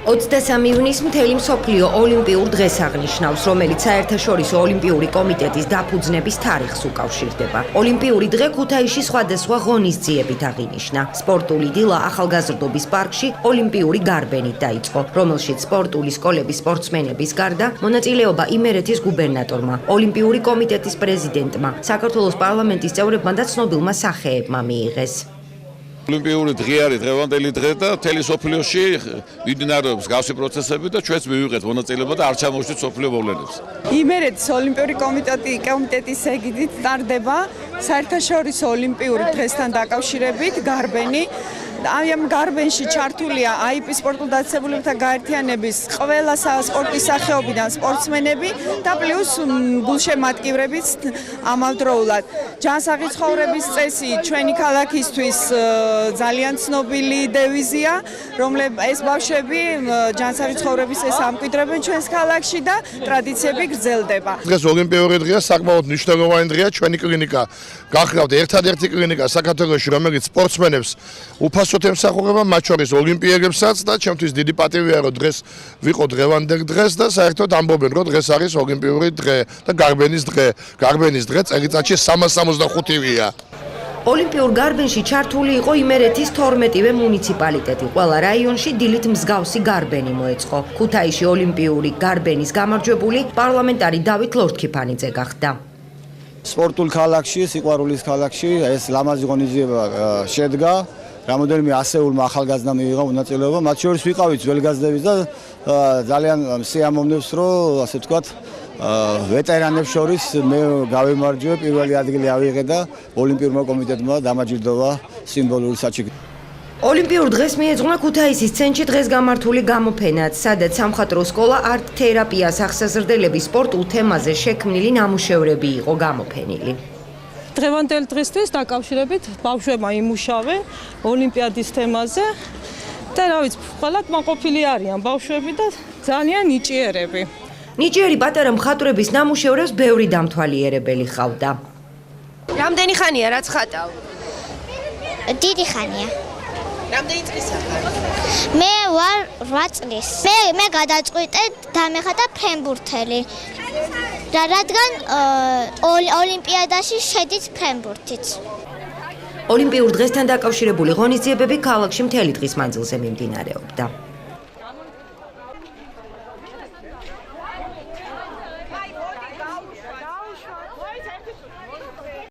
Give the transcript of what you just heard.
23 ივნის მთელი მსოფლიო ოლიმპიურ დღეს აღნიშნავს, რომელიც საერთაშორისო ოლიმპიური კომიტეტის დაფუძნების თარიღს უკავშირდება. ოლიმპიური დღე ქუთაისში სხვადასხვა ღონისძიებით აღინიშნა. სპორტული დილა ახალგაზრდობის პარკში ოლიმპიური გარბენით დაიწყო, რომელშიც სპორტული სკოლების სპორტსმენების გარდა მონაწილეობა იმერეთის გუბერნატორმა, ოლიმპიური კომიტეტის პრეზიდენტმა, საქართველოს პარლამენტის წევრებმა და ცნობილმა სახეებმა მიიღეს. ოლიმპიური დღე არის დღევანდელი დღე და მთელი სოფლიოში მიმდინარეობს გავსი პროცესები და ჩვენც მივიღეთ მონაწილეობა და არ ჩამოვშლით სოფლიო მოვლენებს. იმერეთის ოლიმპიური კომიტეტის ეგიდით ტარდება საერთაშორისო ოლიმპიური დღესთან დაკავშირებით გარბენი. ამ გარბენში ჩართულია აიპ-ის სპორტულ დაწესებულებათა გაერთიანების ყველა სპორტის სახეობიდან სპორტსმენები და პლუს გულშემატკივრებიც ამავდროულად. ჯანსაღი ცხოვრების წესი ჩვენი ქალაქისთვის ძალიან ცნობილი დევიზია, ეს ბავშვები ჯანსაღი ცხოვრების წესს ამკვიდრებენ ჩვენს ქალაქში და ტრადიციები გრძელდება. დღეს ოლიმპიური დღეა, საკმაოდ მნიშვნელოვანი დღეა. ჩვენი კლინიკა გახლავთ ერთადერთი კლინიკა საქართველოში, რომელიც სპორტსმენებს უფასოდ ემსახურება, მათ შორის ოლიმპიელებსაც და ჩემთვის დიდი პატივია, რომ დღეს ვიყო დღევანდელ დღეს და საერთოდ ამბობენ, რომ დღეს არის ოლიმპიური დღე და გარბენის დღე. გარბენის დღე წელიწადში 365-ია. ოლიმპიურ გარბენში ჩართული იყო იმერეთის 12-ვე მუნიციპალიტეტი. ყველა რაიონში დილით მსგავსი გარბენი მოეწყო. ქუთაისში ოლიმპიური გარბენის გამარჯვებული პარლამენტარი დავით ლორთქიფანიძე გახდა. სპორტულ ქალაქში, სიყვარულის ქალაქში ეს ლამაზი ღონისძიება შედგა. რამოდენიმე ასეულმა ახალგაზრდამ მიიღო მონაწილეობა, მათ შორის ვიყავით ძველგაზრდების და ძალიან სიამოვნებს, რომ ასე ვთქვათ, ვეტერანებს შორის მე გავემარჯვე, პირველი ადგილი ავიღე და ოლიმპიურმა კომიტეტმა დამაჯილდოვა სიმბოლური საჩიქვით. ოლიმპიურ დღეს მიეძღვნა ქუთაისის ცენტრში დღეს გამართული გამოფენაც, სადაც სამხატვრო სკოლა არტ თერაპიას ახსაზრდელების სპორტულ თემაზე შექმნილი ნამუშევრები იყო გამოფენილი. დღევანდელ დღესთვის დაკავშირებით ბავშვებმა იმუშავე ოლიმპიადის თემაზე და რა ვიცი, ყველა კმაყოფილი არიან ბავშვები და ძალიან ნიჭიერები. ნიჭიერი პატარა მხატვრების ნამუშევრებს ბევრი დამთვალიერებელი ხავდა. რამდენი ხანია რაც ხატავ? დიდი ხანია. რამდენი წლისა ხარ? მე ვარ 8 წლის. მე გადაწყვიტე დამეხატა ფრენბურთელი. რადგან ოლიმპიადაში შედის ფრენბურთიც. ოლიმპიურ დღესთან დაკავშირებული ღონისძიებები ქალაქში მთელი დღის მანძილზე მიმდინარეობდა.